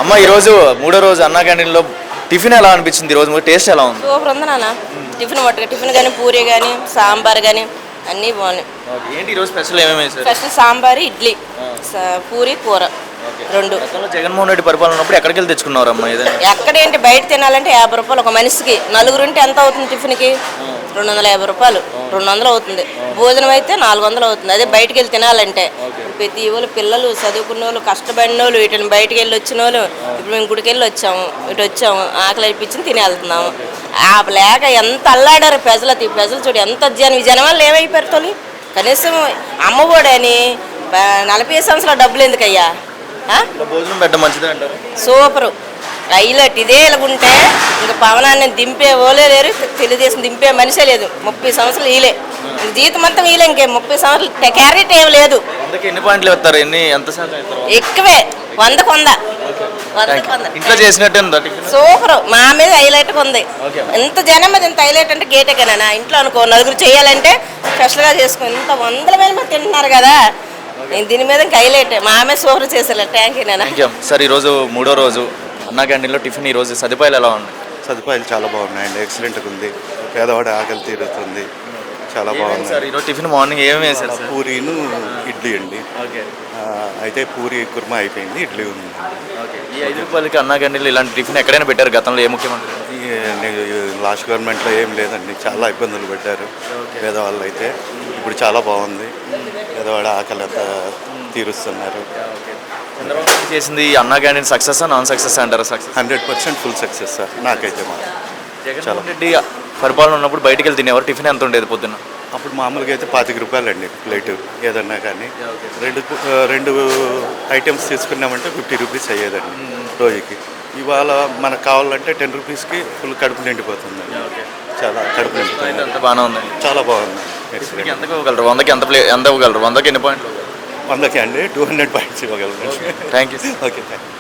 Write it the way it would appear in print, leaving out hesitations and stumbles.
అమ్మ ఈరోజు మూడో రోజు అన్నా క్యాంటీన్లో టిఫిన్ ఎలా అనిపించింది? ఈరోజు టేస్ట్ ఎలా ఉంది? సూపర్ ఉంది నాన్న. టిఫిన్ మట్టుగా టిఫిన్ కానీ పూరి కానీ సాంబార్ కానీ అన్నీ బాగున్నాయి. ఏంటి ఈరోజు స్పెషల్ ఏమేమి వేశారు? స్పెషల్ సాంబార్ ఇడ్లీ పూరి కూర రెండు. జగన్మోహన్ రెడ్డి పరిపాలన ఉన్నప్పుడు ఎక్కడికి వెళ్ళి తెచ్చుకున్నారమ్మా? ఎక్కడేంటి బయట తినాలంటే 50 రూపాయలు ఒక మనిషికి. నలుగురుంటే ఎంత అవుతుంది టిఫిన్కి? 250 రూపాయలు 200 అవుతుంది. భోజనం అయితే 400 అవుతుంది. అదే బయటకు వెళ్ళి తినాలంటే ప్రతి వాళ్ళు పిల్లలు చదువుకున్న వాళ్ళు కష్టపడిన వాళ్ళు వీటిని బయటకు వెళ్ళి వచ్చిన వాళ్ళు ఇప్పుడు మేము గుడికి వెళ్ళి వచ్చాము, ఇటు వచ్చాము, ఆకలి అనిపించింది తిని వెళ్తున్నాము. లేక ఎంత అల్లాడారు ప్రజలు చూడు ఎంత జనం వల్ల ఏమైపోయారు తోలి. కనీసం అమ్మఒడని 40 సంవత్సరాల డబ్బులు ఎందుకయ్యా? భోజనం పెట్ట మంచిదే అంటారు. Super highlight. ఇదే ఇలాగుంటే ఇంకా పవనాన్ని దింపే ఓలే లేరు, తెలుగుదేశం దింపే మనిషే లేదు. 30 సంవత్సరాలు ఈలే జీతం అంతా ఈలే. ఇంకే 30 సంవత్సరాలు క్యారెట్ ఏం లేదు. ఎన్ని పాయింట్లు ఇస్తారు? ఎంత ఎక్కువే 100కు 100. ఇంట్లో చేసినట్టే సూపర్. మా మీద హైలైట్గా ఉంది. ఎంత జనం మీద ఇంత హైలైట్ అంటే గేటే కదా. ఇంట్లో అనుకో నలుగురు చేయాలంటే స్పెషల్గా చేసుకుని ఇంత 100 మంది తింటున్నారు కదా. దీని మీద ఇంకా హైలైట్ మా మీద సూపర్ చేసేలా. థ్యాంక్ యూ నాన్న. సార్ ఈరోజు మూడో రోజు అన్నా క్యాంటీన్లో టిఫిన్ ఈరోజు సదుపాయాలు ఎలా ఉన్నాయి? సదుపాయాలు చాలా బాగున్నాయండి. ఎక్సలెంట్గా ఉంది. పేదవాడి ఆకలి తీరుతుంది. చాలా బాగుంది సార్. ఈరోజు టిఫిన్ మార్నింగ్ ఏమేమి వేశారు? పూరీను ఇడ్లీ అండి. అయితే పూరి కుర్మా అయిపోయింది, ఇడ్లీ ఉంది. ఈ 5 రూపాయలకి అన్నా క్యాంటీన్లో ఇలాంటి టిఫిన్ ఎక్కడైనా పెట్టారు గతంలో? ఏ ముఖ్యమంత్రి? లాస్ట్ గవర్నమెంట్లో ఏం లేదండి. చాలా ఇబ్బందులు పెట్టారు పేదవాళ్ళు అయితే. ఇప్పుడు చాలా బాగుంది. పేదవాడి ఆకలి అంతా తీరుస్తున్నారు. చంద్రబాబు చేసింది అన్నా క్యాంటీన్ సక్సెస్ నాన్ సక్సెస్ అంటారు? 100% ఫుల్ సక్సెస్ సార్ నాకైతే. జగన్మోహన్ రెడ్డి పరిపాలన ఉన్నప్పుడు బయటికి వెళ్ళి తినేవారు. టిఫిన్ ఎంత ఉండేది పొద్దున్న? అప్పుడు మామూలుగా అయితే 25 రూపాయలండి ప్లేటు ఏదన్నా కానీ. రెండు ఐటమ్స్ తీసుకున్నామంటే 50 రూపీస్ అయ్యేదండి రోజుకి. ఇవాళ మనకు కావాలంటే 10 రూపీస్కి ఫుల్ కడుపు నిండిపోతుంది. చాలా కడుపు నిండిపోతుంది. ఎంత బాగానే ఉంది. చాలా బాగుంది. ఎంతకు ఇవ్వగలరు? 100కి ఎంత ఇవ్వగలరు? 100కి ఎన్ని పాయింట్లు? 100కి అండి 200 పాయింట్స్ ఇవ్వగలరు. Thank you. Okay thank you.